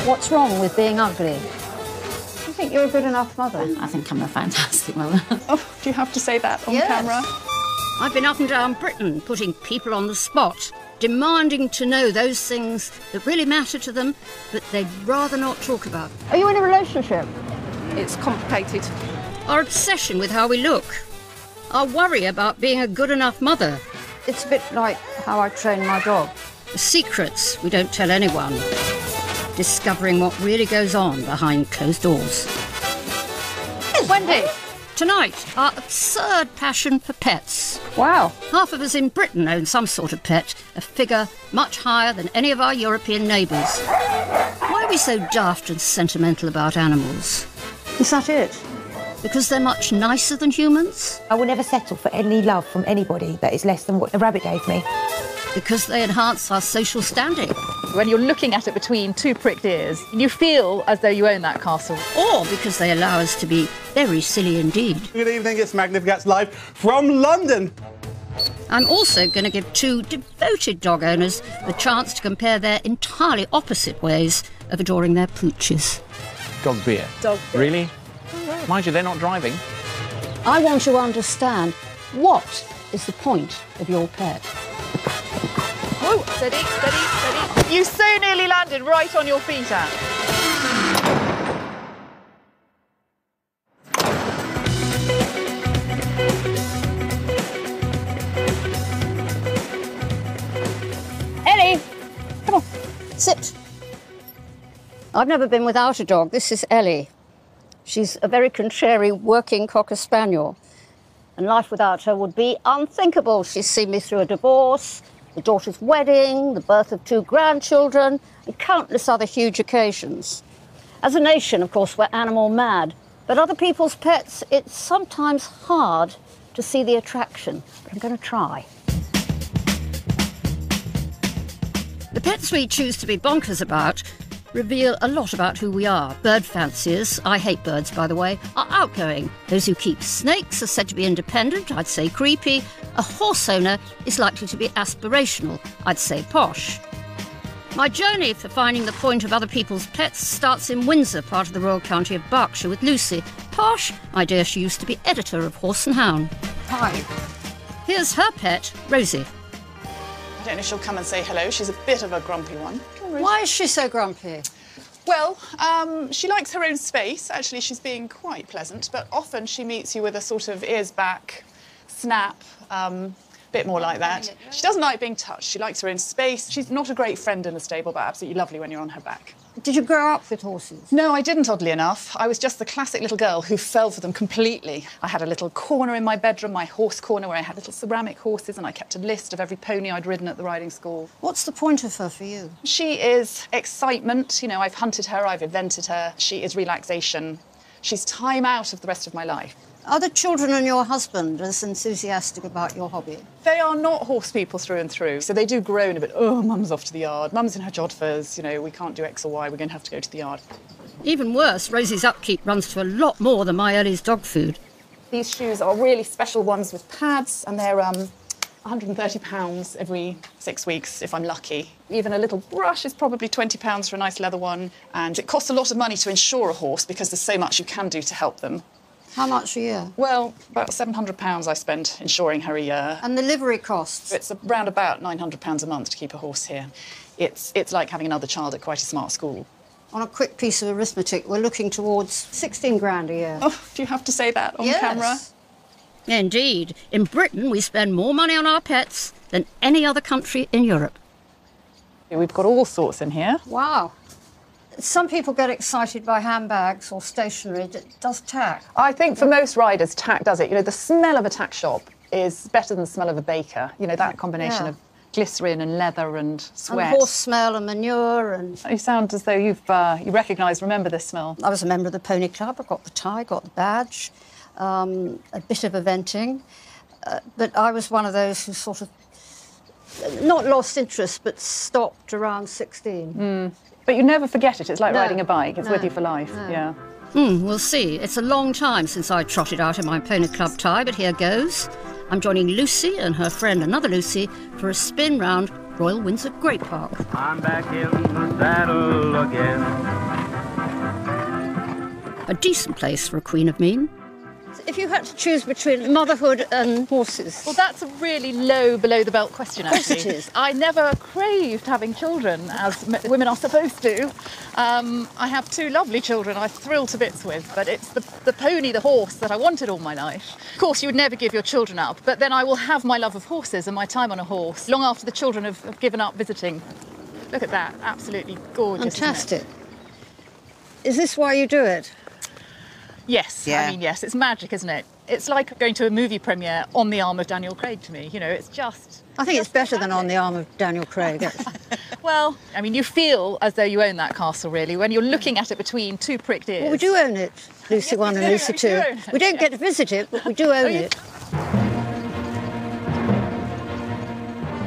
What's wrong with being ugly? Do you think you're a good enough mother? I think I'm a fantastic mother. Oh, do you have to say that on camera? I've been up and down Britain putting people on the spot, demanding to know those things that really matter to them, but they'd rather not talk about. Are you in a relationship? It's complicated. Our obsession with how we look. Our worry about being a good enough mother. It's a bit like how I train my dog. The secrets we don't tell anyone. Discovering what really goes on behind closed doors. Wendy! Tonight, our absurd passion for pets. Wow. Half of us in Britain own some sort of pet, a figure much higher than any of our European neighbours. Why are we so daft and sentimental about animals? Is that it? Because they're much nicer than humans? I will never settle for any love from anybody that is less than what the rabbit gave me. Because they enhance our social standing. When you're looking at it between two pricked ears, you feel as though you own that castle. Or because they allow us to be very silly indeed. Good evening, it's Magnificats live from London. I'm also going to give two devoted dog owners the chance to compare their entirely opposite ways of adoring their pooches. Dog beer. Dog beer. Really? Mind you, they're not driving. I want to understand, what is the point of your pet? Oh, steady, steady, steady. You so nearly landed right on your feet, Anne. Ellie! Come on, sit. I've never been without a dog. This is Ellie. She's a very contrary working Cocker Spaniel. And life without her would be unthinkable. She's seen me through a divorce, the daughter's wedding, the birth of 2 grandchildren, and countless other huge occasions. As a nation, of course, we're animal mad. But other people's pets, it's sometimes hard to see the attraction. But I'm going to try. The pets we choose to be bonkers about reveal a lot about who we are. Bird fanciers, I hate birds by the way, are outgoing. Those who keep snakes are said to be independent, I'd say creepy. A horse owner is likely to be aspirational, I'd say posh. My journey for finding the point of other people's pets starts in Windsor, part of the Royal County of Berkshire, with Lucy. Posh, I dare she used to be editor of Horse and Hound. Hi. Here's her pet, Rosie. I don't know if she'll come and say hello. She's a bit of a grumpy one. Why is she so grumpy? Well, she likes her own space. Actually, she's being quite pleasant, but often she meets you with a sort of ears back, snap, bit more like that. She doesn't like being touched. She likes her own space. She's not a great friend in the stable, but absolutely lovely when you're on her back. Did you grow up with horses? No, I didn't, oddly enough. I was just the classic little girl who fell for them completely. I had a little corner in my bedroom, my horse corner, where I had little ceramic horses, and I kept a list of every pony I'd ridden at the riding school. What's the point of her for you? She is excitement. You know, I've hunted her, I've invented her. She is relaxation. She's time out of the rest of my life. Are the children and your husband as enthusiastic about your hobby? They are not horse people through and through, so they do groan a bit. Oh, Mum's off to the yard. Mum's in her jodhpurs. You know, we can't do X or Y. We're going to have to go to the yard. Even worse, Rosie's upkeep runs to a lot more than my Ellie's dog food. These shoes are really special ones with pads, and they're £130 every 6 weeks, if I'm lucky. Even a little brush is probably £20 for a nice leather one, and it costs a lot of money to insure a horse because there's so much you can do to help them. How much a year? Well, about £700 I spent insuring her a year. And the livery costs? It's around about £900 a month to keep a horse here. It's like having another child at quite a smart school. On a quick piece of arithmetic, we're looking towards 16 grand a year. Oh, do you have to say that on camera? Indeed. In Britain, we spend more money on our pets than any other country in Europe. We've got all sorts in here. Wow. Some people get excited by handbags or stationery. Does tack? I think for most riders, tack does it. You know, the smell of a tack shop is better than the smell of a baker. You know, that combination of glycerin and leather and sweat. And horse smell and manure and... You sound as though you remember this smell. I was a member of the pony club. I got the tie, got the badge, a bit of eventing. But I was one of those who sort of, not lost interest, but stopped around 16. But you never forget it. It's like riding a bike. It's with you for life. Yeah. We'll see. It's a long time since I trotted out in my pony club tie, but here goes. I'm joining Lucy and her friend, another Lucy, for a spin round Royal Windsor Great Park. I'm back in the saddle again. A decent place for a Queen of Mean. If you had to choose between motherhood and horses... Well, that's a really low, below-the-belt question, actually. Of course it is. I never craved having children, as women are supposed to. I have 2 lovely children I thrill to bits with, but it's the pony, the horse, that I wanted all my life. Of course, you would never give your children up, but then I will have my love of horses and my time on a horse long after the children have given up visiting. Look at that, absolutely gorgeous. Fantastic. Is this why you do it? Yes, Yeah. I mean, yes, it's magic, isn't it? It's like going to a movie premiere on the arm of Daniel Craig to me, you know, it's just... I think it's better than on the arm of Daniel Craig. Well, I mean, you feel as though you own that castle, really, when you're looking at it between 2 pricked ears. Well, we do own it, Lucy 1 and Lucy 2. We don't get to visit it, but we do own it.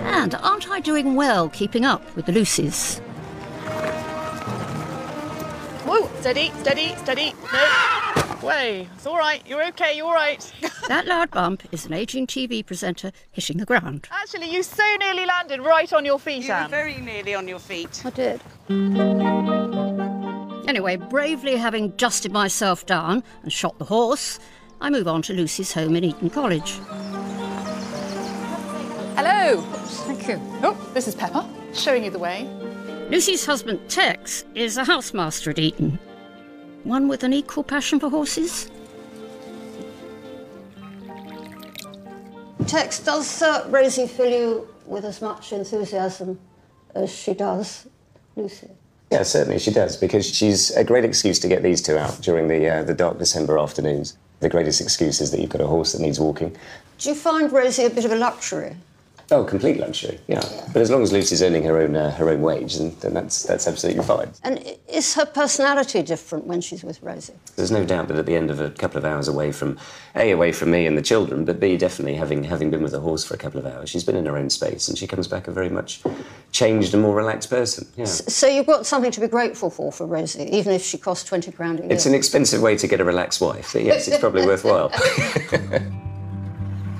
And aren't I doing well keeping up with the Lucys? Whoa, steady, steady, steady. No, way. It's all right. You're okay. You're all right. That loud bump is an ageing TV presenter hitting the ground. Actually, you so nearly landed right on your feet, You were Anne. very nearly on your feet. I did. Anyway, bravely having dusted myself down and shot the horse, I move on to Lucy's home in Eton College. Hello. Thank you. Oh, this is Pepper, showing you the way. Lucy's husband, Tex, is a housemaster at Eton. One with an equal passion for horses. Tex, does Rosie fill you with as much enthusiasm as she does Lucy? Yeah, certainly she does, because she's a great excuse to get these 2 out during the dark December afternoons. The greatest excuse is that you've got a horse that needs walking. Do you find Rosie a bit of a luxury? Oh, complete luxury, yeah. But as long as Lucy's earning her own wage, then that's absolutely fine. And is her personality different when she's with Rosie? There's no doubt that at the end of a couple of hours away from me and the children, but B, definitely having been with the horse for a couple of hours, she's been in her own space and she comes back a very much changed and more relaxed person, yeah. So you've got something to be grateful for Rosie, even if she costs 20 grand a year? It's an expensive way to get a relaxed wife, but yes, it's probably worthwhile.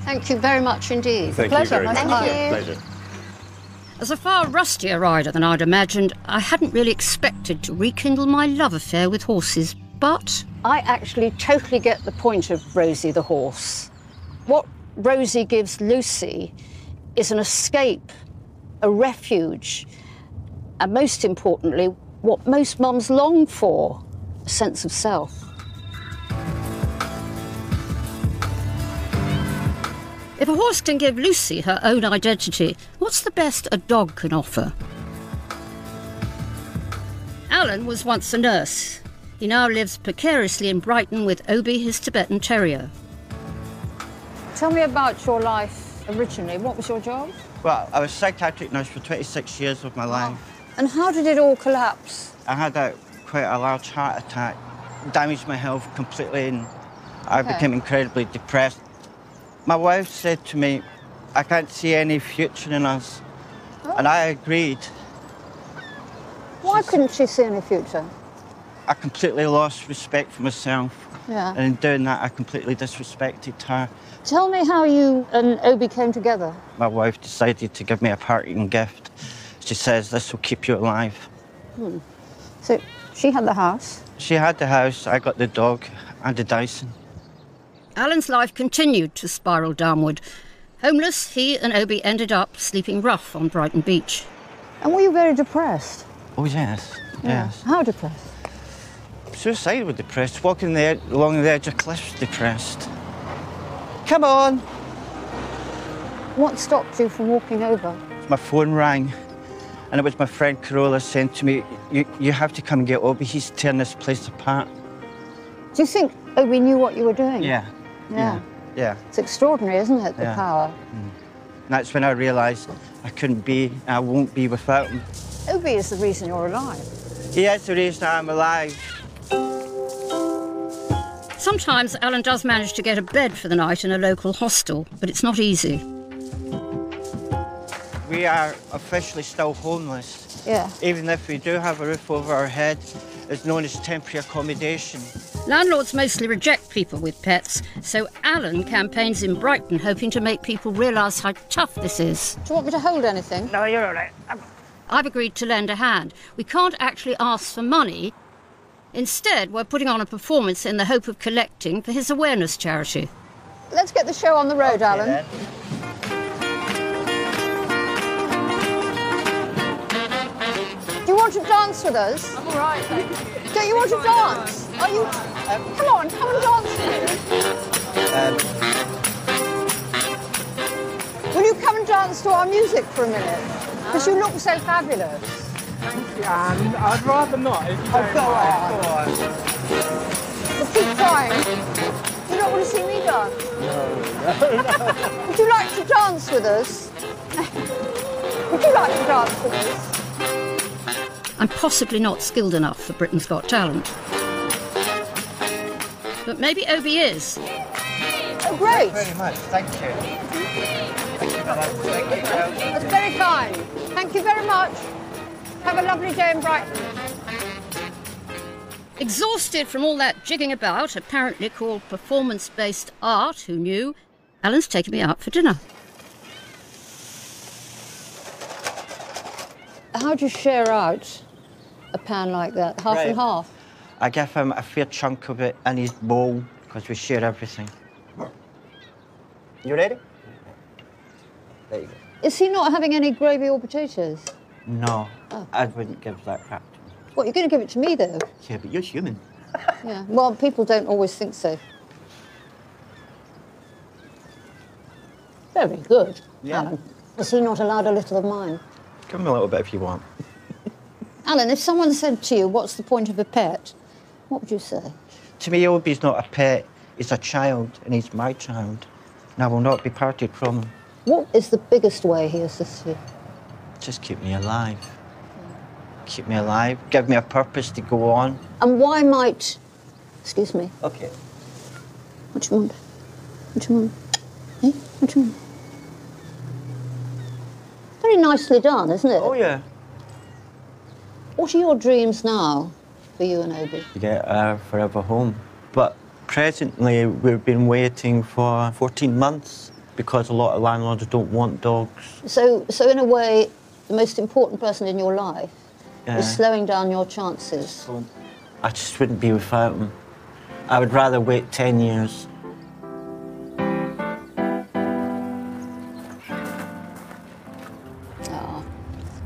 Thank you very much indeed. Thank you very much. Pleasure. As a far rustier rider than I'd imagined, I hadn't really expected to rekindle my love affair with horses, but I actually totally get the point of Rosie the horse. What Rosie gives Lucy is an escape, a refuge, and most importantly, what most mums long for, a sense of self. If a horse can give Lucy her own identity, what's the best a dog can offer? Alan was once a nurse. He now lives precariously in Brighton with Obi, his Tibetan Terrier. Tell me about your life originally. What was your job? Well, I was a psychiatric nurse for 26 years of my life. And how did it all collapse? I had quite a large heart attack, damaged my health completely, and I became incredibly depressed. My wife said to me, I can't see any future in us. And I agreed. Why couldn't she see any future? I completely lost respect for myself. Yeah. And in doing that, I completely disrespected her. Tell me how you and Obi came together. My wife decided to give me a parting gift. She says, this will keep you alive. So she had the house? She had the house, I got the dog and the Dyson. Alan's life continued to spiral downward. Homeless, he and Obi ended up sleeping rough on Brighton Beach. And were you very depressed? Oh, yes, yes. How depressed? Suicidal depressed, walking along the edge of cliffs depressed. Come on! What stopped you from walking over? My phone rang, and it was my friend Carola saying to me, you have to come and get Obi, he's tearing this place apart. Do you think Obi knew what you were doing? Yeah. Yeah. It's extraordinary, isn't it, the power? And that's when I realised I won't be without him. Obi is the reason you're alive. He is the reason I'm alive. Sometimes Alan does manage to get a bed for the night in a local hostel, but it's not easy. We are officially still homeless. Yeah. Even if we do have a roof over our head, it's known as temporary accommodation. Landlords mostly reject people with pets, so Alan campaigns in Brighton hoping to make people realise how tough this is. Do you want me to hold anything? No, you're all right. I've agreed to lend a hand. We can't actually ask for money. Instead, we're putting on a performance in the hope of collecting for his awareness charity. Let's get the show on the road, Alan. Then. Do you want to dance with us? I'm all right, thank you. Don't you want to dance? Are you... come on, come and dance with me. Will you come and dance to our music for a minute? Because you look so fabulous. Thank you, Anne. I'd rather not. If you don't go mind. on. Well, keep trying. You don't want to see me dance? No. Would you like to dance with us? Would you like to dance with us? I'm possibly not skilled enough for Britain's Got Talent. But maybe Obi is. Oh, great. Very much. Thank you. Thank you, Bella. Thank you. That's very kind. Thank you very much. Have a lovely day in Brighton. Exhausted from all that jigging about, apparently called performance-based art, who knew, Alan's taken me out for dinner. How do you share out a pan like that? Half and half? I give him a fair chunk of it in his bowl because we share everything. You ready? There you go. Is he not having any gravy or potatoes? No, I wouldn't give that crap to him. What, you're going to give it to me, though? Yeah, but you're human. Yeah, well, people don't always think so. Very good, Alan. Is he not allowed a little of mine? Give him a little bit if you want. Alan, if someone said to you, what's the point of a pet, what would you say? To me, Obi's not a pet. He's a child, and he's my child. And I will not be parted from him. What is the biggest way he assists you? Just keep me alive. Keep me alive. Give me a purpose to go on. And why might... Excuse me. Okay. What do you want? What do you want? Eh? What do you want? Very nicely done, isn't it? Oh, yeah. What are your dreams now for you and Obi? To get our forever home. But presently, we've been waiting for 14 months because a lot of landlords don't want dogs. So in a way, the most important person in your life is slowing down your chances. So I just wouldn't be without him. I would rather wait 10 years.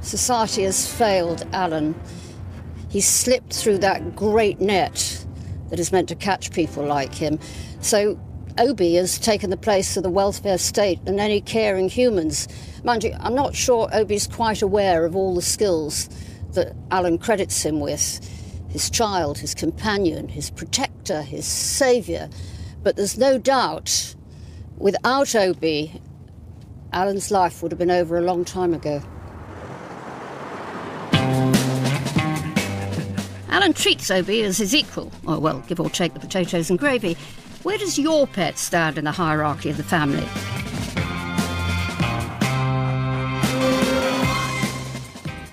Society has failed Alan. He's slipped through that great net that is meant to catch people like him. So Obi has taken the place of the welfare state and any caring humans. Mind you, I'm not sure Obi's quite aware of all the skills that Alan credits him with. His child, his companion, his protector, his saviour. But there's no doubt, without Obi, Alan's life would have been over a long time ago. Alan treats Obi as his equal, or well, give or take the potatoes and gravy. Where does your pet stand in the hierarchy of the family?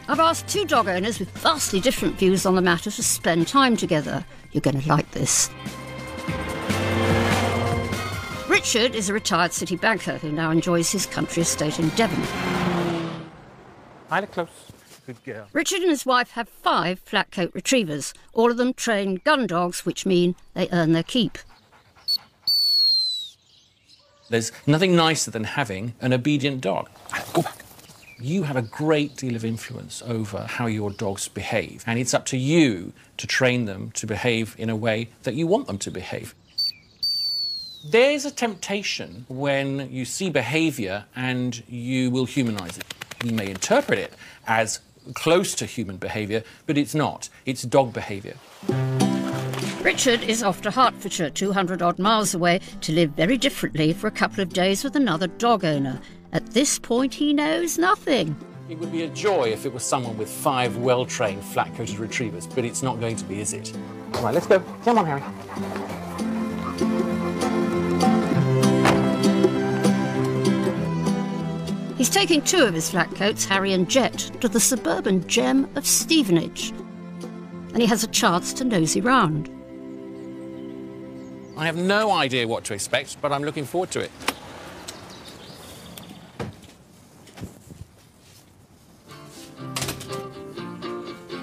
I've asked two dog owners with vastly different views on the matter to spend time together. You're going to like this. Richard is a retired city banker who now enjoys his country estate in Devon. Hi, close. Good girl. Richard and his wife have 5 flat coat retrievers, all of them trained gun dogs, which mean they earn their keep. There's nothing nicer than having an obedient dog. Go back. You have a great deal of influence over how your dogs behave, and it's up to you to train them to behave in a way that you want them to behave. There's a temptation when you see behaviour and you will humanise it. You may interpret it as close to human behaviour, but it's not. It's dog behaviour. Richard is off to Hertfordshire, 200-odd miles away, to live very differently for a couple of days with another dog owner. At this point, he knows nothing. It would be a joy if it was someone with 5 well-trained, flat-coated retrievers, but it's not going to be, is it? All right, let's go. Come on, Harry. He's taking 2 of his flat coats, Harry and Jet, to the suburban gem of Stevenage. And he has a chance to nosy round. I have no idea what to expect, but I'm looking forward to it.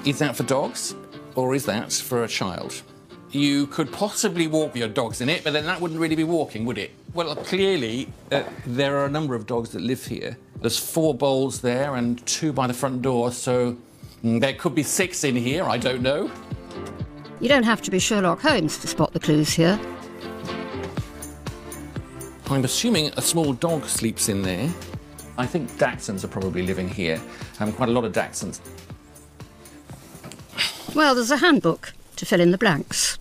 Is that for dogs, or is that for a child? You could possibly walk your dogs in it, but then that wouldn't really be walking, would it? Well, clearly, there are a number of dogs that live here. There's 4 bowls there and 2 by the front door, so there could be 6 in here, I don't know. You don't have to be Sherlock Holmes to spot the clues here. I'm assuming a small dog sleeps in there. I think Dachshunds are probably living here. Quite a lot of Dachshunds. Well, there's a handbook to fill in the blanks.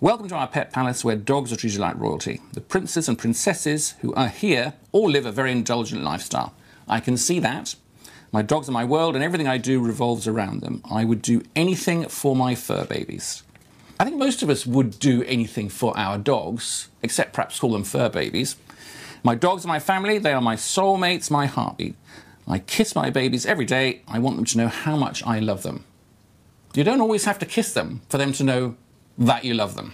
Welcome to our pet palace where dogs are treated like royalty. The princes and princesses who are here all live a very indulgent lifestyle. I can see that. My dogs are my world and everything I do revolves around them. I would do anything for my fur babies. I think most of us would do anything for our dogs, except perhaps call them fur babies. My dogs are my family, they are my soulmates, my heartbeat. I kiss my babies every day. I want them to know how much I love them. You don't always have to kiss them for them to know that you love them.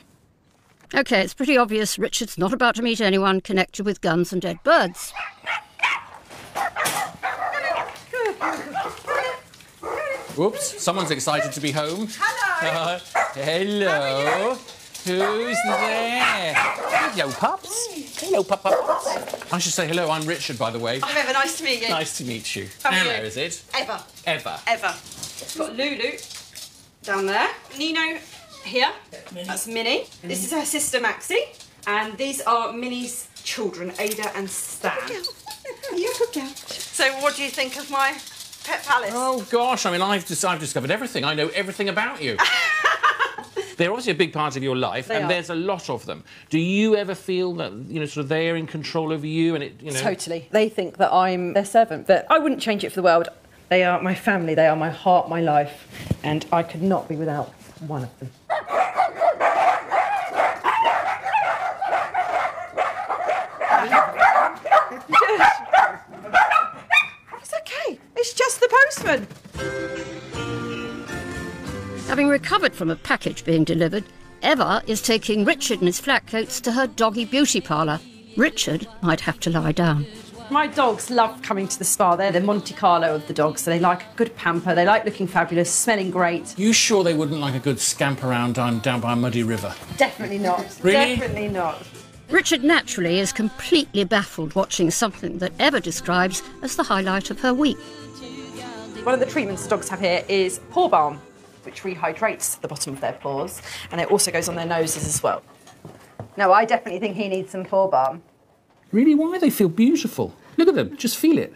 OK, it's pretty obvious Richard's not about to meet anyone connected with guns and dead birds. Whoops, someone's excited to be home. Hello. Hello. Who's there? Hello, pups. Hello, pups. I should say hello, I'm Richard, by the way. I'm Eva, nice to meet you. Nice to meet you. How are Hello, you? is it? Eva. Eva. Eva. We've got Lulu down there. Nino here. That's Minnie. This is her sister Maxie. And these are Minnie's children, Ada and Stan. You're a good girl. So what do you think of my pet palace? Oh, gosh, I mean, I've discovered everything. I know everything about you. They're obviously a big part of your life, there's a lot of them. Do you ever feel that, you know, sort of they're in control over you and it, you know... Totally. They think that I'm their servant, but I wouldn't change it for the world. They are my family, they are my heart, my life, and I could not be without one of them. It's okay, it's just the postman. Having recovered from a package being delivered, Eva is taking Richard and his flat coats to her doggy beauty parlour. Richard might have to lie down. My dogs love coming to the spa. They're the Monte Carlo of the dogs, so they like a good pamper, they like looking fabulous, smelling great. You sure they wouldn't like a good scamp around down by a muddy river? Definitely not. Really? Definitely not. Richard naturally is completely baffled watching something that Eva describes as the highlight of her week. One of the treatments the dogs have here is paw balm, which rehydrates the bottom of their paws, and it also goes on their noses as well. No, I definitely think he needs some paw balm. Really? Why? They feel beautiful. Look at them, just feel it.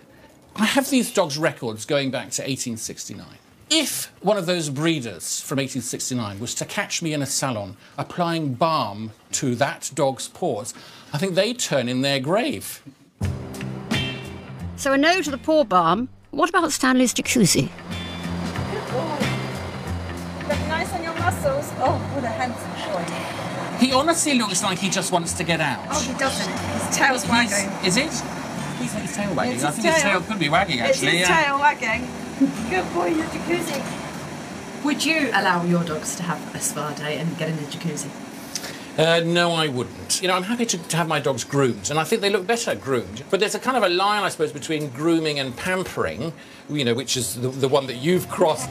I have these dogs' records going back to 1869. If one of those breeders from 1869 was to catch me in a salon applying balm to that dog's paws, I think they'd turn in their grave. So a no to the paw balm. What about Stanley's jacuzzi? Look nice on your muscles. Oh, what a handsome boy. He honestly looks like he just wants to get out. Oh, he doesn't. His tail's wagging. Is it? He's his tail wagging. It's I his think his tail. tail could be wagging, actually. It's his tail wagging. Good boy, your jacuzzi. Would you allow your dogs to have a spa day and get in the jacuzzi? No, I wouldn't. You know, I'm happy to have my dogs groomed, and I think they look better groomed. But there's a kind of a line, I suppose, between grooming and pampering, you know, which is the one that you've crossed.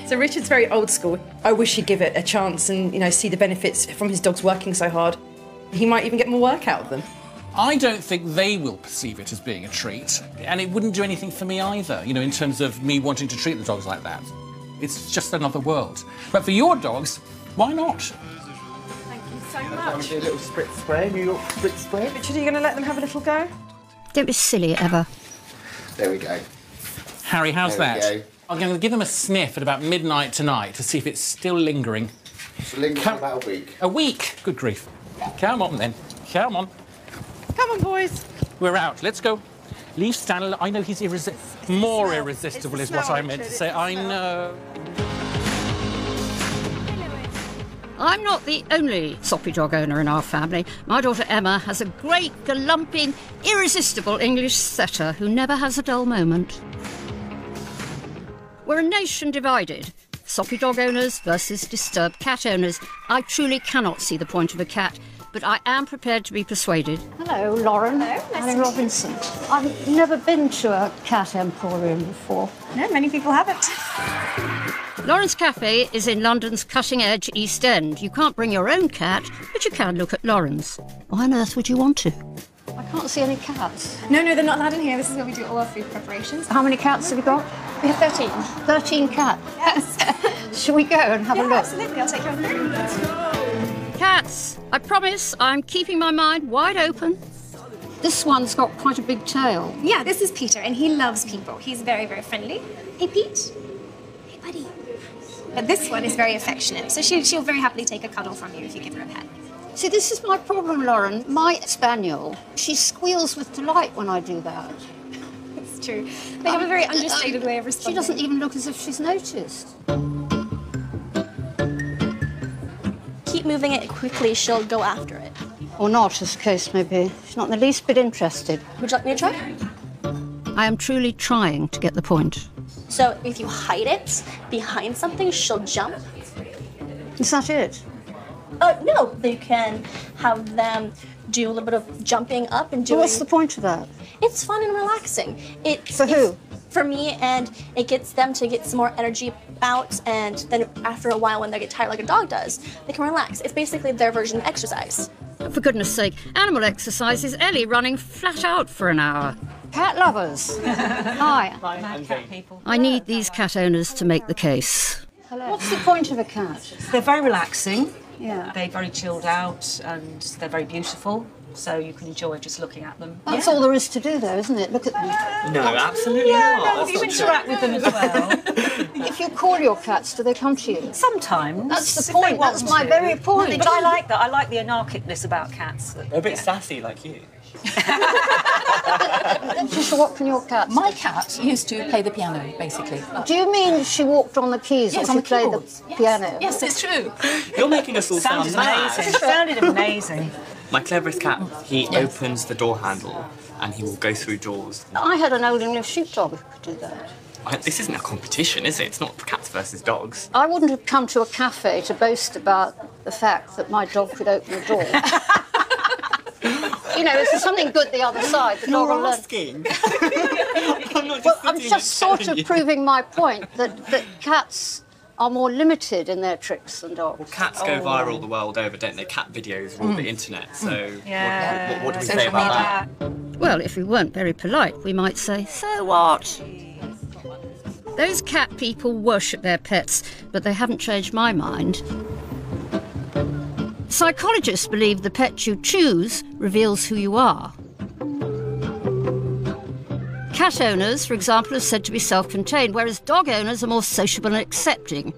So Richard's very old school. I wish he'd give it a chance and, you know, see the benefits from his dogs working so hard. He might even get more work out of them. I don't think they will perceive it as being a treat, and it wouldn't do anything for me either, you know, in terms of me wanting to treat the dogs like that. It's just another world. But for your dogs, why not? Thank you so much. A little spritz spray, New York spritz spray. Richard, are you going to let them have a little go? Don't be silly, Eva. There we go. Harry, how's There we that? go. I'm going to give them a sniff at about midnight tonight to see if it's still lingering. It's lingering for about a week. A week? Good grief. Come on, then. Come on. Come on, boys. We're out. Let's go. Leave Stanley. I know he's more irresistible is what I meant to say. I know. I'm not the only soppy dog owner in our family. My daughter Emma has a great, galumping, irresistible English setter who never has a dull moment. We're a nation divided. soppy dog owners versus disturbed cat owners. I truly cannot see the point of a cat, but I am prepared to be persuaded. Hello, Lauren. Hello, nice Annie to meet Robinson. I've never been to a cat emporium before. No, many people haven't. Lauren's Cafe is in London's cutting-edge East End. You can't bring your own cat, but you can look at Lauren's. Why on earth would you want to? I can't see any cats. No, they're not allowed in here. This is where we do all our food preparations. How many cats have you got? We have 13. 13 cats? Yes. Shall we go and have a look? Absolutely, I'll take care of them. Cats! I promise I'm keeping my mind wide open. This one's got quite a big tail. Yeah, this is Peter, and he loves people. He's very, very friendly. Hey, Pete. Hey, buddy. But this one is very affectionate, so she'll very happily take a cuddle from you if you give her a pet. See, this is my problem, Lauren. My spaniel, she squeals with delight when I do that. It's true. They have a very understated way of responding. She doesn't even look as if she's noticed. Keep moving it quickly, she'll go after it. Or not, as the case may be. She's not in the least bit interested. Would you like me to try? I am truly trying to get the point. So if you hide it behind something, she'll jump. Is that it? No, you can have them do a little bit of jumping up and doing... Well, what's the point of that? It's fun and relaxing. For who? For me, and it gets them to get some more energy out, and then after a while when they get tired like a dog does, they can relax. It's basically their version of exercise. For goodness sake, animal exercise is Ellie running flat out for an hour. Cat lovers. Hi. I'm cat people. I need these cat owners to make the case. Hello. What's the point of a cat? They're very relaxing. Yeah. They're very chilled out and they're very beautiful, so you can enjoy just looking at them. That's all there is to do, though, isn't it? Look at them. No, absolutely not. No, you interact with them as well. If you call your cats, do they come to you? Sometimes. That's the point. That's my very point. But I like that. I like the anarchicness about cats. They're a bit sassy like you. Just what can your cat? My cat used to play the piano, basically. Do you mean she walked on the keys Yes, or on she the played keyboards. the piano? Yes, it's true. You're making us all sound mad. Amazing. It sounded amazing. My cleverest cat, he opens the door handle and he will go through doors. I had an old English sheepdog who could do that. This isn't a competition, is it? It's not cats versus dogs. I wouldn't have come to a cafe to boast about the fact that my dog could open the door. You know, if there's something good the other side, the dog will learn. Asking. I'm just sort of proving my point that cats are more limited in their tricks than dogs. Well, cats go viral the world over, don't they? Cat videos are all the internet, so what do we say about that? Well, if we weren't very polite, we might say, so what? Those cat people worship their pets, but they haven't changed my mind. Psychologists believe the pet you choose reveals who you are. Cat owners, for example, are said to be self-contained, whereas dog owners are more sociable and accepting.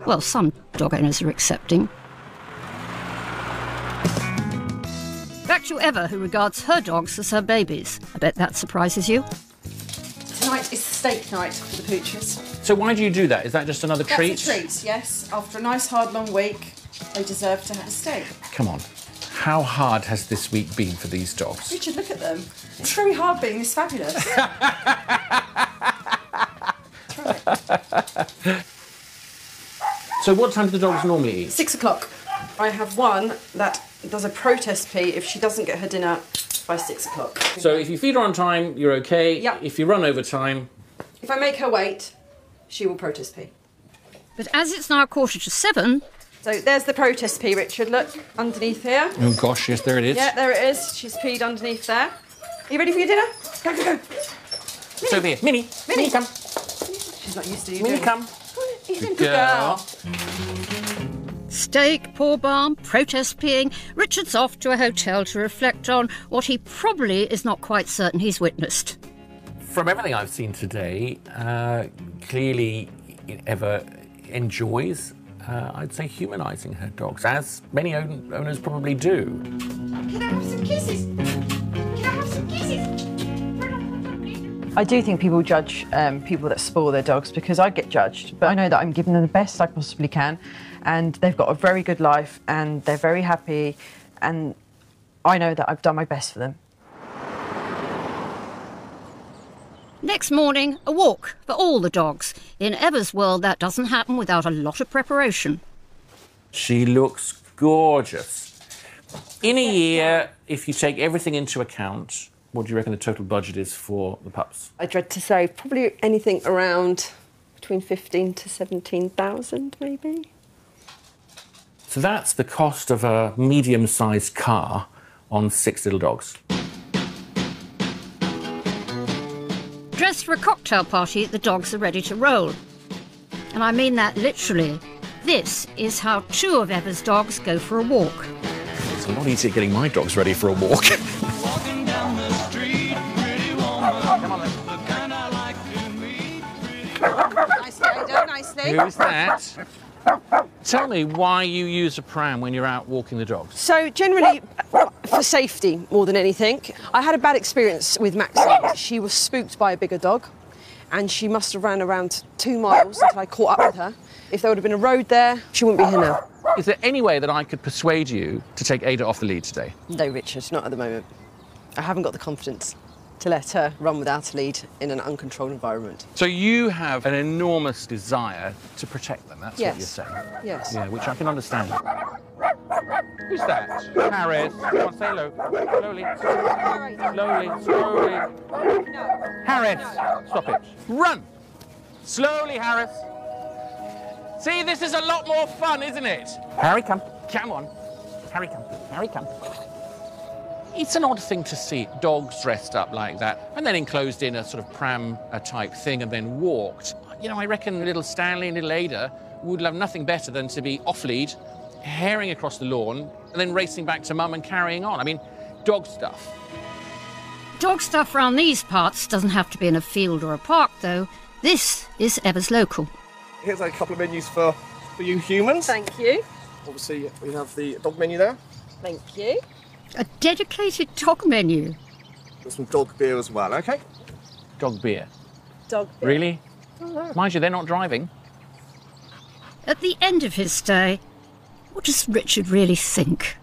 Well, some dog owners are accepting. Back to Eva, who regards her dogs as her babies. I bet that surprises you. Tonight is steak night for the pooches. So why do you do that? Is that just another treat? That's a treat, yes. After a nice hard long week, they deserve to have a steak. Come on. How hard has this week been for these dogs? Richard, look at them. It's very hard being this fabulous. So what time do the dogs normally eat? 6 o'clock. I have one that does a protest pee if she doesn't get her dinner by 6 o'clock. So if you feed her on time, you're okay. Yep. If you run over time... If I make her wait, she will protest pee. But as it's now 7:15... So there's the protest pee, Richard. Look, underneath here. Oh gosh, yes, there it is. Yeah, there it is. She's peed underneath there. Are you ready for your dinner? Go, go, go. It's over here. Minnie. Minnie, come. She's not used to you. Minnie, come. Good girl. Steak, paw balm, protest peeing. Richard's off to a hotel to reflect on what he probably is not quite certain he's witnessed. From everything I've seen today, clearly Eva enjoys, I'd say, humanising her dogs, as many owners probably do. Can I have some kisses? Can I have some kisses? I do think people judge people that spoil their dogs because I get judged, but I know that I'm giving them the best I possibly can, and they've got a very good life and they're very happy, and I know that I've done my best for them. Next morning, a walk for all the dogs. In Eva's world, that doesn't happen without a lot of preparation. She looks gorgeous. In a year, if you take everything into account, what do you reckon the total budget is for the pups? I dread to say probably anything around between 15 to 17,000 maybe. So that's the cost of a medium-sized car on 6 little dogs. Dressed for a cocktail party, the dogs are ready to roll. And I mean that literally. This is how 2 of Eva's dogs go for a walk. It's a lot easier getting my dogs ready for a walk. Nicely. Who's that? Tell me why you use a pram when you're out walking the dogs. So generally, for safety more than anything. I had a bad experience with Maxie. She was spooked by a bigger dog, and she must have ran around 2 miles until I caught up with her. If there would have been a road there, she wouldn't be here now. Is there any way that I could persuade you to take Ada off the lead today? No, Richard, not at the moment. I haven't got the confidence to let her run without a lead in an uncontrolled environment. So you have an enormous desire to protect them, that's Yes. what you're saying? Yes. Yeah, which I can understand. Who's that? Harris. Come on, say hello. Slowly. Slowly, slowly. Harris, stop it. Run! Slowly, Harris. See, this is a lot more fun, isn't it? Harry, come. Come on. Harry, come. Harry, come. It's an odd thing to see dogs dressed up like that and then enclosed in a sort of pram-type thing and then walked. You know, I reckon little Stanley and little Ada would love nothing better than to be off-lead, herring across the lawn, and then racing back to mum and carrying on. I mean, dog stuff. Dog stuff around these parts doesn't have to be in a field or a park, though. This is Eva's local. Here's a couple of menus for you humans. Thank you. Obviously, we have the dog menu there. Thank you. A dedicated dog menu. There's some dog beer as well, OK? Dog beer. Dog beer. Really? Mind you, they're not driving. At the end of his stay, what does Richard really think?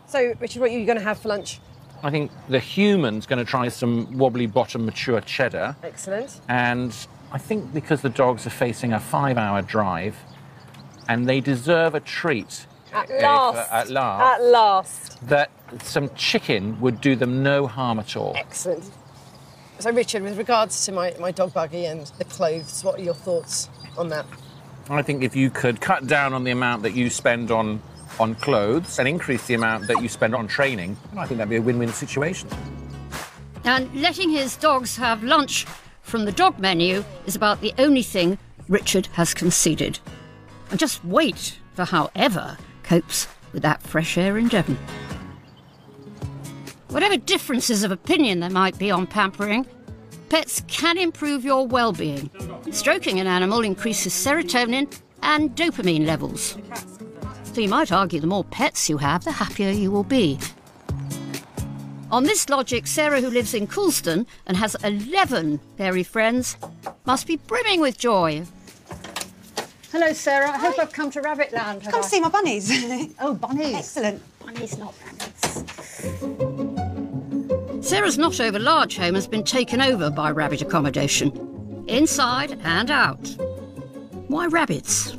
So, Richard, what are you going to have for lunch? I think the human's going to try some wobbly bottom mature cheddar. Excellent. And I think because the dogs are facing a 5-hour drive and they deserve a treat. At last. At last. At last. That some chicken would do them no harm at all. Excellent. So, Richard, with regards to my dog buggy and the clothes, what are your thoughts on that? I think if you could cut down on the amount that you spend on clothes and increase the amount that you spend on training, I think that'd be a win-win situation. And letting his dogs have lunch from the dog menu is about the only thing Richard has conceded. And just wait for how Eva copes with that fresh air in Devon. Whatever differences of opinion there might be on pampering, pets can improve your well-being. Stroking an animal increases serotonin and dopamine levels. So you might argue the more pets you have, the happier you will be. On this logic, Sarah, who lives in Coulston and has 11 fairy friends, must be brimming with joy. Hello, Sarah. I hope I've come to Rabbitland. Come see my bunnies. Oh, bunnies. Excellent. Bunnies, not rabbits. Sarah's not over large home has been taken over by rabbit accommodation, inside and out. Why rabbits?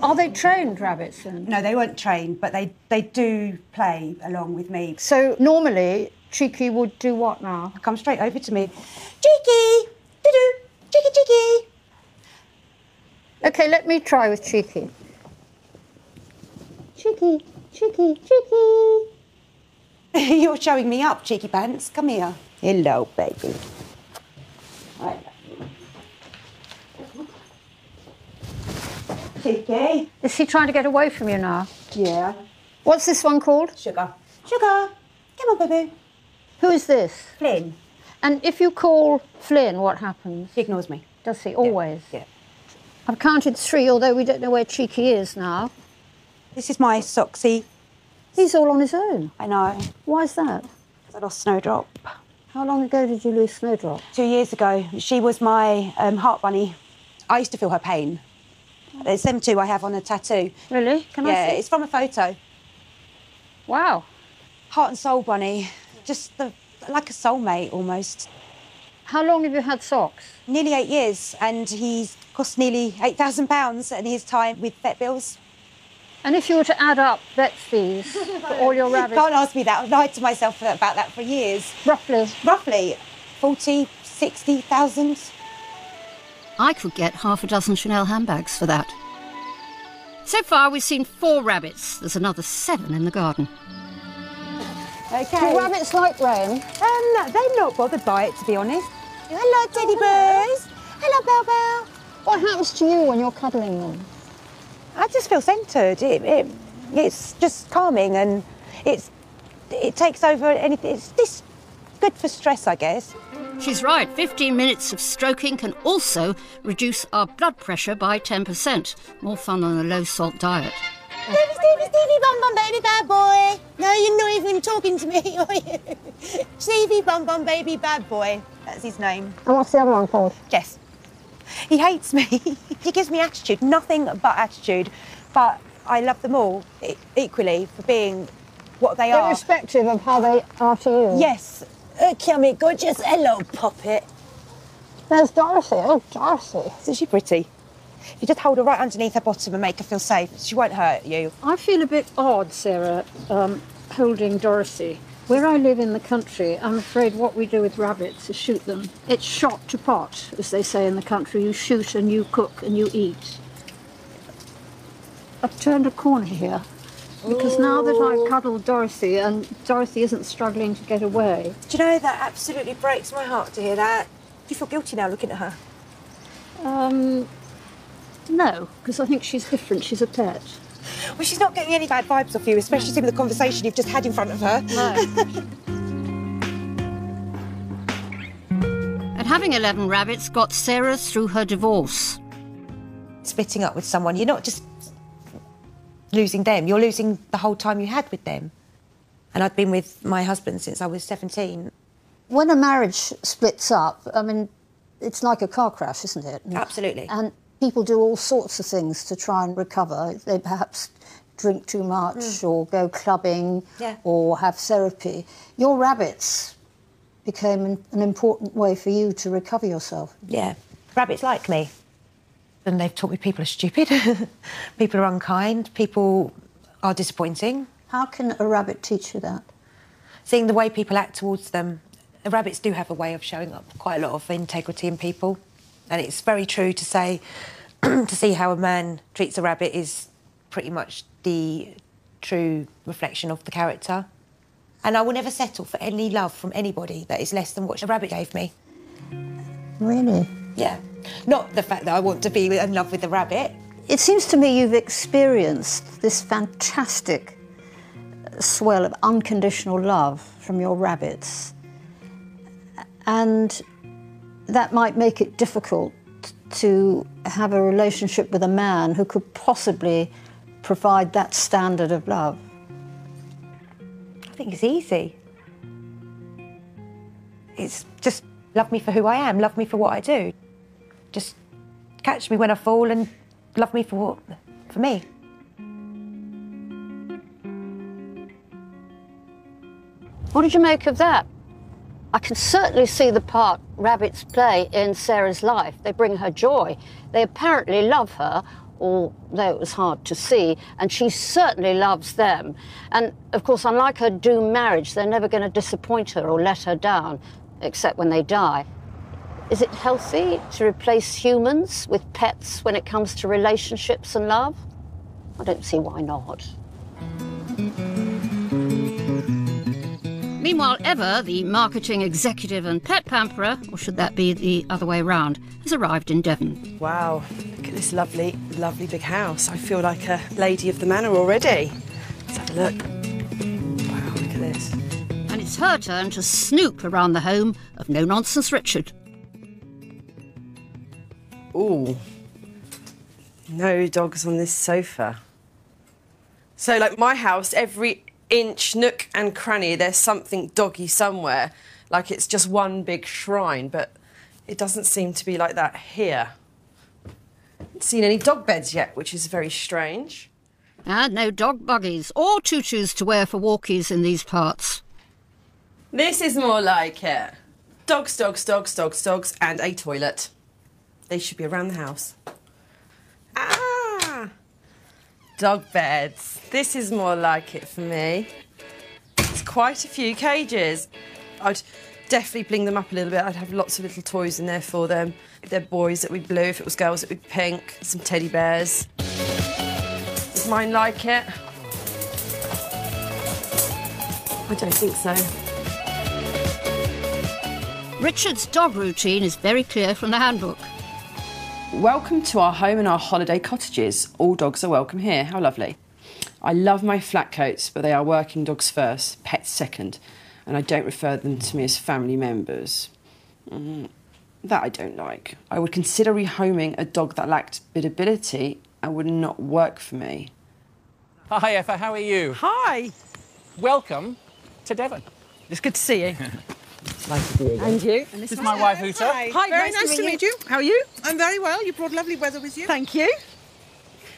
Are they trained rabbits then? No, they weren't trained, but they do play along with me. So normally, Cheeky would do what now? Come straight over to me. Cheeky! Doo-doo! Cheeky, cheeky! OK, let me try with Cheeky. Cheeky, cheeky, cheeky. You're showing me up, Cheeky Pants. Come here. Hello, baby. Right. Cheeky. Is he trying to get away from you now? Yeah. What's this one called? Sugar. Sugar. Come on, baby. Who is this? Flynn. And if you call Flynn, what happens? He ignores me. Does he? Always? Yeah. I've counted 3, although we don't know where Cheeky is now. This is my Soxy. He's all on his own. I know. Why's that? I lost Snowdrop. How long ago did you lose Snowdrop? 2 years ago. She was my heart bunny. I used to feel her pain. There's them 2 I have on a tattoo. Really? Can I see? Yeah, it's from a photo. Wow. Heart and soul bunny. Just like a soulmate, almost. How long have you had socks? Nearly 8 years, and he's cost nearly £8,000 in his time with vet bills. And if you were to add up vet fees for all your rabbits... Can't ask me that. I've lied to myself about that for years. Roughly? Roughly 40, 60,000. I could get half a dozen Chanel handbags for that. So far, we've seen 4 rabbits. There's another 7 in the garden. Okay. Do rabbits like rain? They're not bothered by it, to be honest. Hello, teddy bears. Hello, Bell Bell. What happens to you when you're cuddling them? I just feel centred. It's just calming, and it takes over anything. It's just good for stress, I guess. She's right. 15 minutes of stroking can also reduce our blood pressure by 10%. More fun than a low-salt diet. Stevie, Bum Bum Baby Bad Boy. No, you're not even talking to me, are you? Stevie Bum Bum Baby Bad Boy. That's his name. And what's the other one called? Jess. He hates me. He gives me attitude, nothing but attitude. But I love them all equally for being what they are. Irrespective of how they are to you? Yes. Come here, gorgeous. Hello, Poppet. There's Dorothy. Oh, Dorothy. Isn't she pretty? You just hold her right underneath her bottom and make her feel safe. She won't hurt you. I feel a bit odd, Sarah, holding Dorothy. Where I live in the country, I'm afraid what we do with rabbits is shoot them. It's shot to pot, as they say in the country. You shoot and you cook and you eat. I've turned a corner here, because now that I've cuddled Dorothy and Dorothy isn't struggling to get away. Do you know, that absolutely breaks my heart to hear that. Do you feel guilty now looking at her? No, because I think she's different. She's a pet. Well, she's not getting any bad vibes off you, especially seeing the conversation you've just had in front of her. No. And having 11 rabbits got Sarah through her divorce. Splitting up with someone, you're not just losing them, you're losing the whole time you had with them. And I'd been with my husband since I was 17. When a marriage splits up, I mean, it's like a car crash, isn't it? Absolutely. And people do all sorts of things to try and recover. They perhaps drink too much or go clubbing or have therapy. Your rabbits became an important way for you to recover yourself. Yeah. Rabbits like me. And they've taught me people are stupid, people are unkind, people are disappointing. How can a rabbit teach you that? Seeing the way people act towards them. The rabbits do have a way of showing up quite a lot of integrity in people. And it's very true to say, to see how a man treats a rabbit is pretty much the true reflection of the character. And I will never settle for any love from anybody that is less than what a rabbit gave me. Really? Yeah. Not the fact that I want to be in love with the rabbit. It seems to me you've experienced this fantastic swell of unconditional love from your rabbits. And that might make it difficult to have a relationship with a man who could possibly provide that standard of love. I think it's easy. It's just love me for who I am, love me for what I do. Just catch me when I fall and love me for me. What did you make of that? I can certainly see the part rabbits play in Sarah's life. They bring her joy. They apparently love her, although it was hard to see, and she certainly loves them. And, of course, unlike her doomed marriage, they're never going to disappoint her or let her down, except when they die. Is it healthy to replace humans with pets when it comes to relationships and love? I don't see why not. Meanwhile, Eva, the marketing executive and pet pamperer, or should that be the other way round, has arrived in Devon. Wow, look at this lovely, lovely big house. I feel like a lady of the manor already. Let's have a look. Wow, look at this. And it's her turn to snoop around the home of no-nonsense Richard. Ooh. No dogs on this sofa. So, like my house, every inch, nook and cranny, there's something doggy somewhere. Like it's just one big shrine, but it doesn't seem to be like that here. I haven't seen any dog beds yet, which is very strange. And no dog buggies or tutus to wear for walkies in these parts. This is more like it. Dogs, dogs, dogs, dogs, dogs, and a toilet. They should be around the house. Ah! Dog beds. This is more like it for me. It's quite a few cages. I'd definitely bling them up a little bit. I'd have lots of little toys in there for them. If they're boys, it would be blue. If it was girls, it would be pink. Some teddy bears. Does mine like it? I don't think so. Richard's dog routine is very clear from the handbook. Welcome to our home and our holiday cottages. All dogs are welcome here. How lovely. I love my flat coats, but they are working dogs first, pets second, and I don't refer them to me as family members. That I don't like. I would consider rehoming a dog that lacked biddability and would not work for me. Hi, Effa, how are you? Hi. Welcome to Devon. It's good to see you. Nice to see you again. And you. This is my wife, Uta. Hi, Very nice to meet you. How are you? I'm very well. You brought lovely weather with you. Thank you.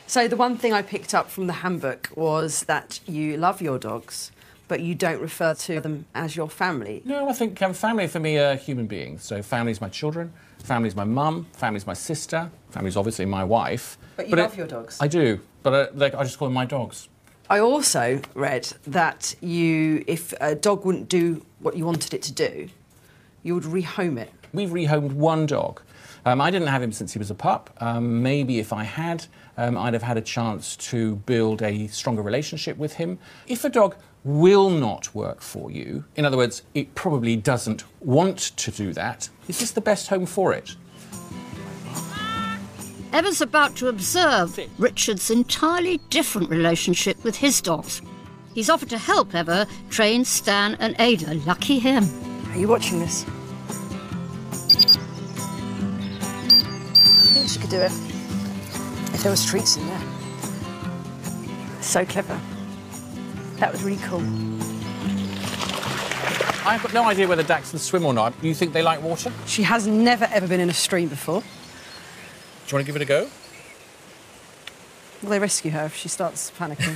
So the one thing I picked up from the handbook was that you love your dogs, but you don't refer to them as your family. No, I think family for me are human beings. So family's my children, family's my mum, family's my sister, family's obviously my wife. But you love your dogs? I do, but I just call them my dogs. I also read that if a dog wouldn't do what you wanted it to do, you would rehome it. We've rehomed one dog. I didn't have him since he was a pup. Maybe if I had, I'd have had a chance to build a stronger relationship with him. If a dog will not work for you, in other words, it probably doesn't want to do that, is this the best home for it? Eva's about to observe Richard's entirely different relationship with his dogs. He's offered to help Eva train Stan and Ada. Lucky him. Are you watching this? I think she could do it if there was treats in there. So clever. That was really cool. I've got no idea whether Dachshunds swim or not. You think they like water? She has never, ever been in a stream before. Do you want to give it a go? Will they rescue her if she starts panicking?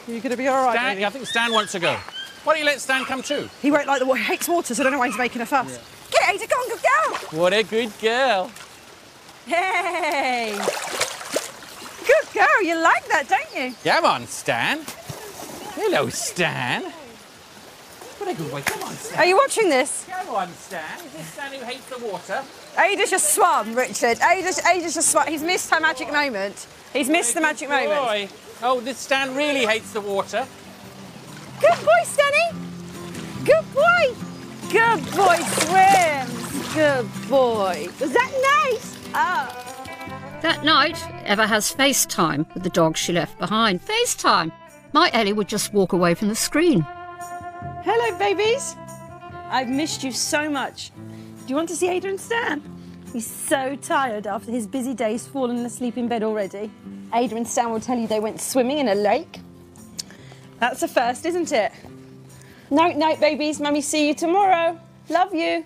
You're going to be all right, Stan, I think Stan wants to go. Why don't you let Stan come too? He won't like the water. He hates water, so I don't know why he's making a fuss. Yeah. Get Ada, go on, good girl! What a good girl. Hey! Good girl, you like that, don't you? Come on, Stan. Hello, Stan. What a good boy. Come on, Stan. Are you watching this? Come on, Stan. Is this Stan who hates the water? Ada's just swum, Richard. Ada's just swum. He's missed her magic moment. He's missed the magic moment. Boy. Oh, this Stan really hates the water. Good boy, Stanny. Good boy. Good boy swims. Good boy. Was that nice? Oh. That night, Eva has FaceTime with the dog she left behind. FaceTime. My Ellie would just walk away from the screen. Hello, babies. I've missed you so much. Do you want to see Ada and Stan? He's so tired after his busy day. He's fallen asleep in bed already. Ada and Stan will tell you they went swimming in a lake. That's a first, isn't it? Night, babies. Mummy, see you tomorrow. Love you.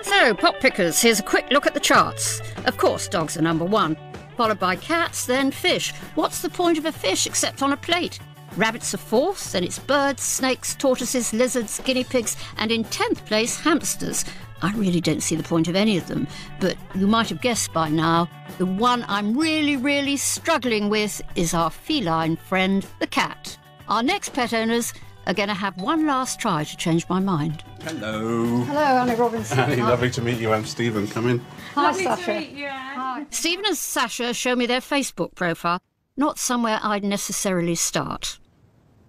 So, pop pickers, here's a quick look at the charts. Of course, dogs are number one, followed by cats, then fish. What's the point of a fish except on a plate? Rabbits are fourth, then it's birds, snakes, tortoises, lizards, guinea pigs, and in 10th place, hamsters. I really don't see the point of any of them, but you might have guessed by now, the one I'm really struggling with is our feline friend, the cat. Our next pet owners are going to have one last try to change my mind. Hello. Hello, Annie Robinson. Annie, lovely to meet you. I'm Stephen. Come in. Hi, Sasha. Hi. Stephen and Sasha show me their Facebook profile, not somewhere I'd necessarily start.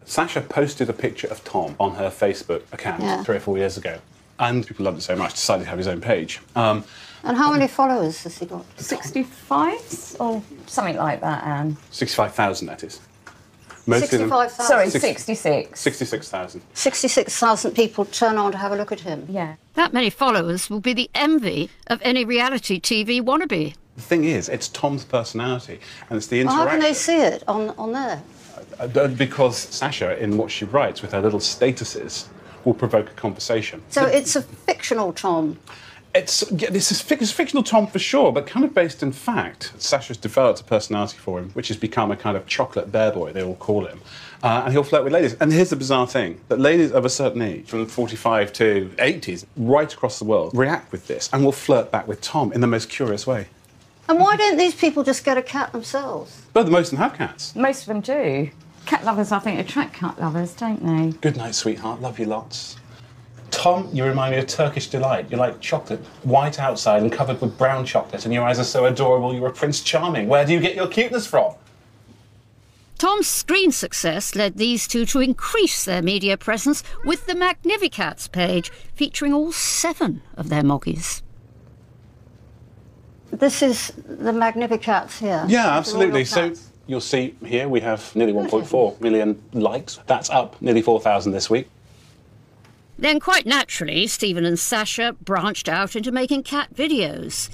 Sasha posted a picture of Tom on her Facebook account 3 or 4 years ago, and people loved it so much, decided to have his own page. And how many followers has he got? 65 or something like that, Anne. 65,000, that is. 65,000? Sorry, 66. 66,000. 66,000 people turn on to have a look at him. Yeah. That many followers will be the envy of any reality TV wannabe. The thing is, it's Tom's personality, and it's the Well, interaction. how can they see it on there? Because Sasha, in what she writes with her little statuses, will provoke a conversation. So it's a fictional Tom. This is fictional Tom for sure, but kind of based in fact. Sasha's developed a personality for him, which has become a kind of chocolate bear boy, they all call him. And he'll flirt with ladies. And here's the bizarre thing, that ladies of a certain age, from 45 to 80s, right across the world, react with this and will flirt back with Tom in the most curious way. And why don't these people just get a cat themselves? But most of them have cats. Most of them do. Cat lovers, I think, attract cat lovers, don't they? Good night, sweetheart. Love you lots. Tom, you remind me of Turkish delight. You're like chocolate, white outside and covered with brown chocolate, and your eyes are so adorable, you're a Prince Charming. Where do you get your cuteness from? Tom's screen success led these two to increase their media presence with the Magnificats page, featuring all 7 of their moggies. This is the Magnificats here. Yeah, absolutely. So you'll see here we have nearly 1.4 million likes. That's up nearly 4,000 this week. Then, quite naturally, Stephen and Sasha branched out into making cat videos.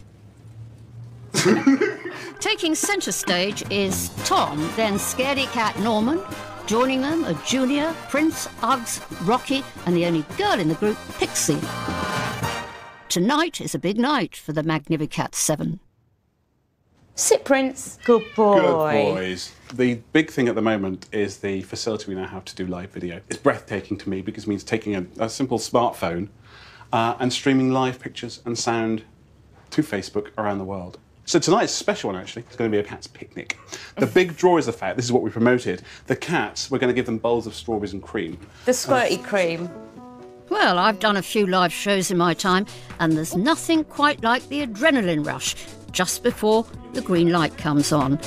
Taking centre stage is Tom, then scaredy cat Norman. Joining them are Junior, Prince, Uggs, Rocky, and the only girl in the group, Pixie. Tonight is a big night for the Magnificats 7. Sit, Prince. Good boy. Good boys. The big thing at the moment is the facility we now have to do live video. It's breathtaking to me because it means taking a simple smartphone and streaming live pictures and sound to Facebook around the world. So tonight's a special one, actually. It's going to be a cat's picnic. The big draw is the fact, this is what we promoted, the cats, we're going to give them bowls of strawberries and cream. The squirty cream. Well, I've done a few live shows in my time, and there's nothing quite like the adrenaline rush just before the green light comes on.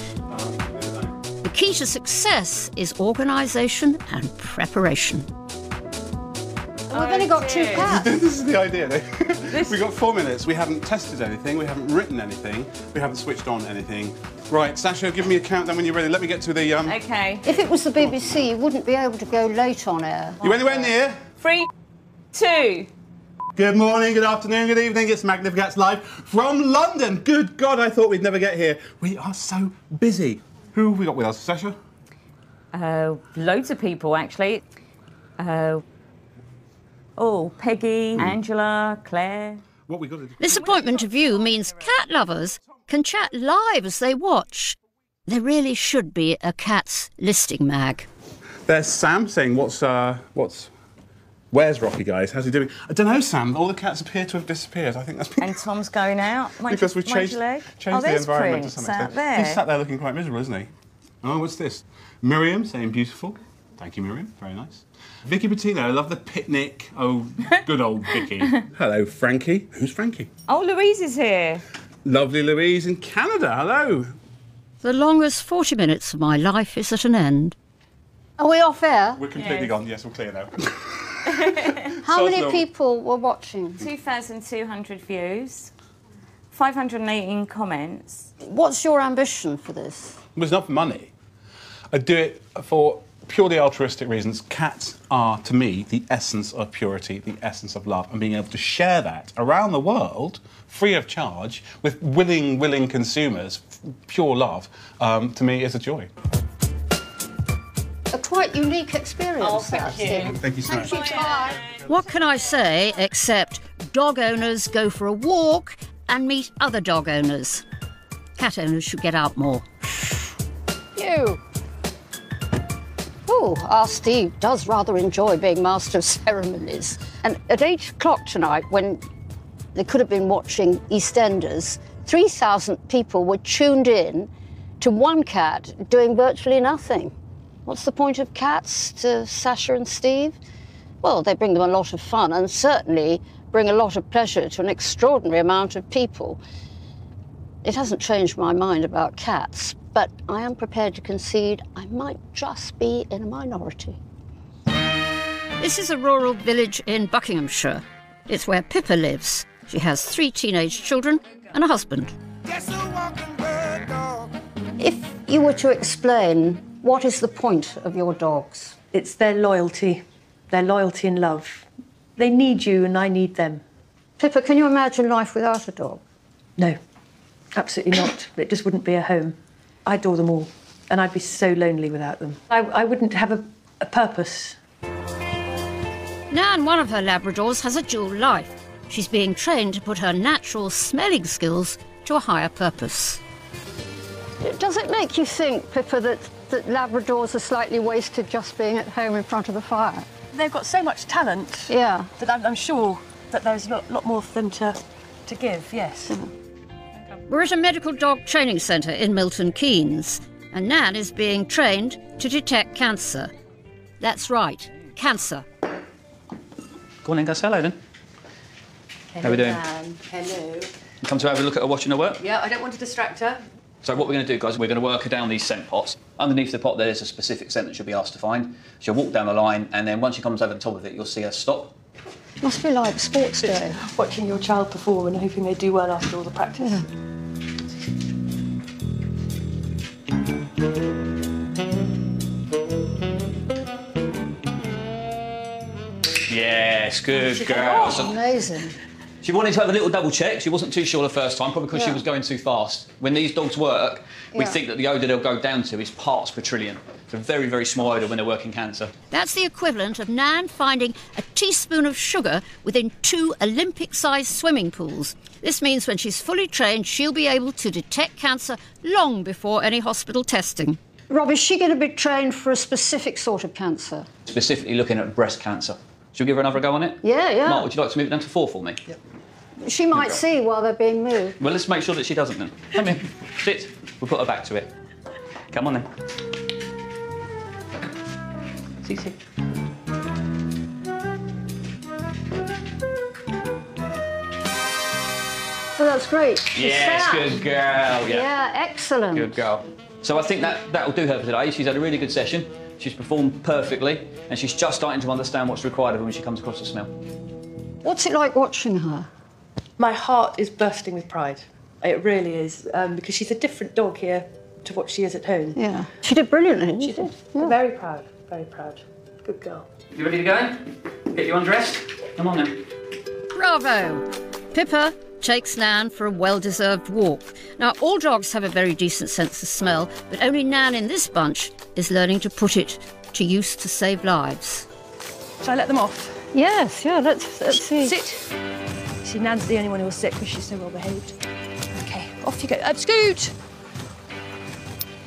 The key to success is organisation and preparation. We've only got 2 cats. This is the idea. We've got 4 minutes. We haven't tested anything. We haven't written anything. We haven't switched on anything. Right, Sasha, give me a countdown when you're ready. Let me get to the... OK. If it was the BBC, you wouldn't be able to go late on air. You anywhere near? 3, 2. Good morning, good afternoon, good evening. It's Magnificats Live from London. Good God, I thought we'd never get here. We are so busy. Who have we got with us, Sasha? Loads of people, actually. Peggy, Angela, Claire. What we got to do? This appointment of you means cat lovers can chat live as they watch. There really should be a cat's listing mag. There's Sam saying, where's Rocky, guys? How's he doing? I don't know, Sam. All the cats appear to have disappeared. I think that's... And Tom's going out. Because we've changed the environment to some extent. There. He's sat there looking quite miserable, isn't he? Oh, what's this? Miriam saying beautiful. Thank you, Miriam. Very nice. Vicky Bettino, I love the picnic. Oh, good old Vicky. Hello, Frankie. Who's Frankie? Oh, Louise is here. Lovely Louise in Canada. Hello. The longest 40 minutes of my life is at an end. Are we off air? We're completely gone. Yes, we're clear now. How many people were watching? 2,200 views, 518 comments. What's your ambition for this? Well, it's not for money. I do it for purely altruistic reasons. Cats are, to me, the essence of purity, the essence of love, and being able to share that around the world, free of charge, with willing consumers, pure love, to me is a joy. A quite unique experience. Oh, thank you. Thank you so much. What can I say except dog owners go for a walk and meet other dog owners. Cat owners should get out more. You. Oh, our Steve does rather enjoy being master of ceremonies. And at 8 o'clock tonight, when they could have been watching EastEnders, 3,000 people were tuned in to one cat doing virtually nothing. What's the point of cats to Sasha and Steve? Well, they bring them a lot of fun and certainly bring a lot of pleasure to an extraordinary amount of people. It hasn't changed my mind about cats, but I am prepared to concede I might just be in a minority. This is a rural village in Buckinghamshire. It's where Pippa lives. She has 3 teenage children and a husband. If you were to explain what is the point of your dogs? It's their loyalty and love. They need you and I need them. Pippa, can you imagine life without a dog? No, absolutely not. It just wouldn't be a home. I adore them all and I'd be so lonely without them. I wouldn't have a purpose. Nan, one of her Labradors, has a dual life. She's being trained to put her natural smelling skills to a higher purpose. Does it make you think, Pippa, that Labradors are slightly wasted just being at home in front of the fire? They've got so much talent. Yeah. That I'm sure that there's a lot more for them to give, yes. We're at a medical dog training centre in Milton Keynes, and Nan is being trained to detect cancer. That's right, cancer. Go on then, go say hello then. How are we doing? Hello. Come to have a look at her watching her work? Yeah, I don't want to distract her. So what we're going to do, guys, we're going to work her down these scent pots. Underneath the pot there's a specific scent that she'll be asked to find. She'll walk down the line, and then once she comes over the top of it, you'll see her stop. Must be like sports day. Watching your child perform and hoping they do well after all the practice. Yeah. Yes, good girl. Oh, amazing. She wanted to have a little double check. She wasn't too sure the first time, probably because she was going too fast. When these dogs work, we think that the odour they'll go down to is parts per trillion. It's a very, very small odour when they're working cancer. That's the equivalent of Nan finding a teaspoon of sugar within 2 Olympic-sized swimming pools. This means when she's fully trained, she'll be able to detect cancer long before any hospital testing. Rob, is she going to be trained for a specific sort of cancer? Specifically looking at breast cancer. Should we give her another go on it? Yeah, yeah. Mark, would you like to move it down to 4 for me? Yep. She might see while they're being moved. Well, let's make sure that she doesn't then. Come here. Sit. We'll put her back to it. Come on then. Sit. Oh, that's great. She's Yes, sound. good girl. Yeah, excellent. Good girl. So I think that'll do her for today. She's had a really good session. She's performed perfectly, and she's just starting to understand what's required of her when she comes across the smell. What's it like watching her? My heart is bursting with pride. It really is, because she's a different dog here to what she is at home. Yeah. She did brilliantly. She did. Yeah. Very proud, very proud. Good girl. You ready to go? Get you undressed? Come on then. Bravo! Pippa takes Nan for a well-deserved walk. Now, all dogs have a very decent sense of smell, but only Nan in this bunch is learning to put it to use to save lives. Shall I let them off? Yes, yeah, let's see. Sit. See, Nan's the only one who will sit because she's so well behaved. OK, off you go. Scoot!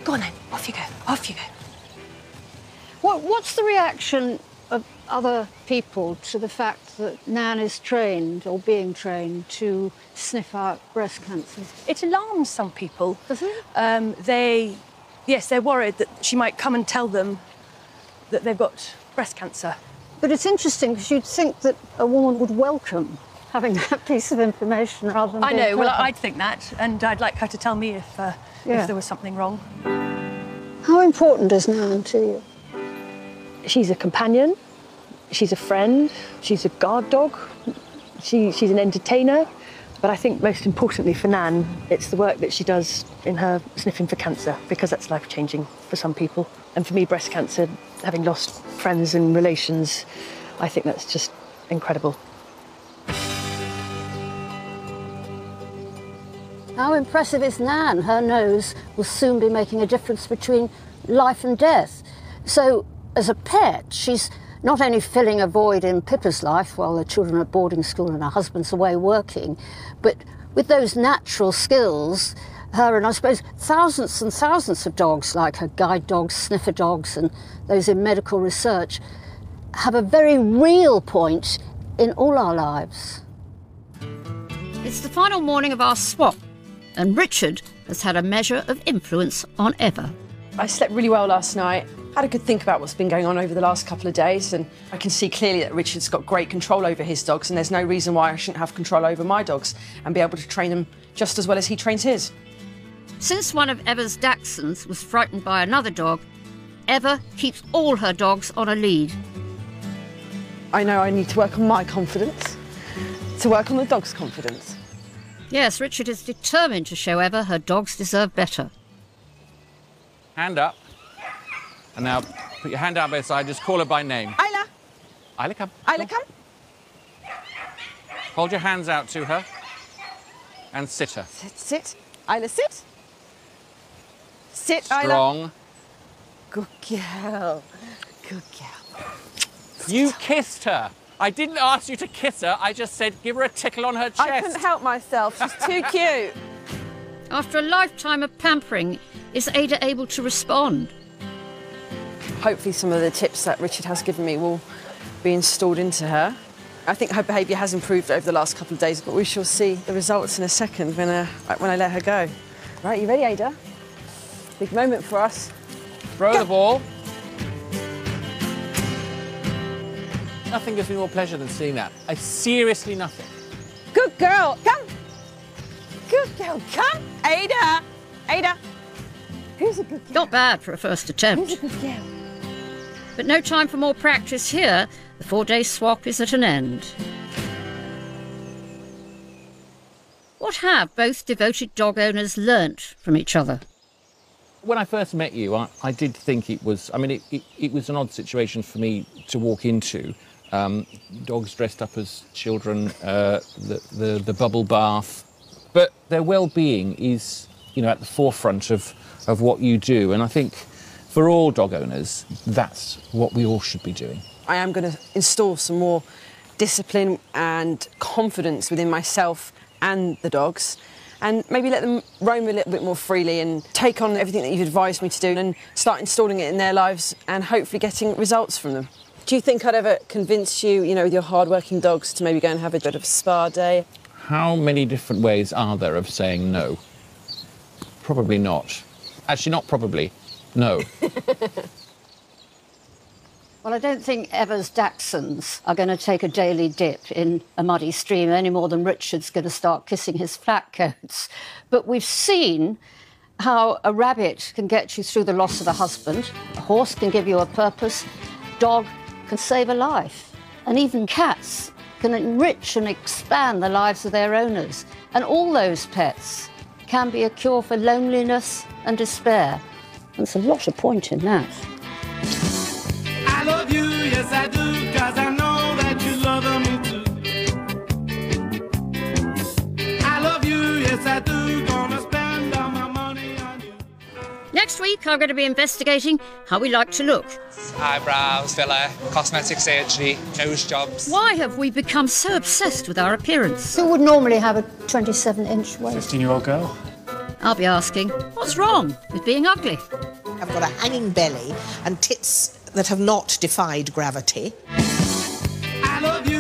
Go on then, off you go, off you go. What's the reaction of other people to the fact that Nan is trained or being trained to sniff out breast cancer? It alarms some people. Does it? Yes, they're worried that she might come and tell them that they've got breast cancer. But it's interesting because you'd think that a woman would welcome having that piece of information rather than. I know. Well, I'd think that, and I'd like her to tell me if there was something wrong. How important is Nan to you? She's a companion. She's a friend. She's a guard dog. She's an entertainer. But I think most importantly for Nan, it's the work that she does in her sniffing for cancer, because that's life-changing for some people. And for me, breast cancer, having lost friends and relations, I think that's just incredible. How impressive is Nan? Her nose will soon be making a difference between life and death. So, as a pet, she's not only filling a void in Pippa's life while the children are at boarding school and her husband's away working, but with those natural skills, her and I suppose thousands and thousands of dogs, like her guide dogs, sniffer dogs, and those in medical research, have a very real point in all our lives. It's the final morning of our swap, and Richard has had a measure of influence on Eva. I slept really well last night. Had a good think about what's been going on over the last couple of days, and I can see clearly that Richard's got great control over his dogs, and there's no reason why I shouldn't have control over my dogs and be able to train them just as well as he trains his. Since one of Eva's Dachshunds was frightened by another dog, Eva keeps all her dogs on a lead. I know I need to work on my confidence to work on the dog's confidence. Yes, Richard is determined to show Eva her dogs deserve better. Hand up. And now put your hand out both sides, just call her by name. Isla. Isla, come. Isla, come. Hold your hands out to her and sit her. Sit, sit. Isla, sit. Sit, Isla. Strong. Good girl. Good girl. You kissed her. I didn't ask you to kiss her, I just said give her a tickle on her chest. I couldn't help myself, she's too cute. After a lifetime of pampering, is Ada able to respond? Hopefully some of the tips that Richard has given me will be installed into her. I think her behaviour has improved over the last couple of days, but we shall see the results in a second when I let her go. Right, you ready, Ada? Big moment for us. Throw the ball. Nothing gives me more pleasure than seeing that. Seriously nothing. Good girl, come. Good girl, come. Ada, Ada. Who's a good girl? Not bad for a first attempt. Who's a good girl? But no time for more practice here. The 4-day swap is at an end. What have both devoted dog owners learnt from each other? When I first met you, I did think it was, I mean, it was an odd situation for me to walk into. Dogs dressed up as children, the bubble bath. But their well-being is, you know, at the forefront of what you do. And I think for all dog owners, that's what we all should be doing. I am going to install some more discipline and confidence within myself and the dogs, and maybe let them roam a little bit more freely and take on everything that you've advised me to do and start installing it in their lives and hopefully getting results from them. Do you think I'd ever convince you, you know, with your hard-working dogs to maybe go and have a bit of a spa day? How many different ways are there of saying no? Probably not. Actually, not probably. No. Well, I don't think Evers Dachshunds are going to take a daily dip in a muddy stream any more than Richard's going to start kissing his flat coats. But we've seen how a rabbit can get you through the loss of a husband, a horse can give you a purpose, dog can save a life, and even cats can enrich and expand the lives of their owners. And all those pets can be a cure for loneliness and despair. There's a lot of point in that. I love you, yes I do, 'cause I know that you love me too. I love you, yes I do, gonna spend all my money on you. Next week, I'm going to be investigating how we like to look. Eyebrows, filler, cosmetic surgery, nose jobs. Why have we become so obsessed with our appearance? Who would normally have a 27-inch waist? 15-year-old girl. I'll be asking, what's wrong with being ugly? I've got a hanging belly and tits that have not defied gravity. I love you.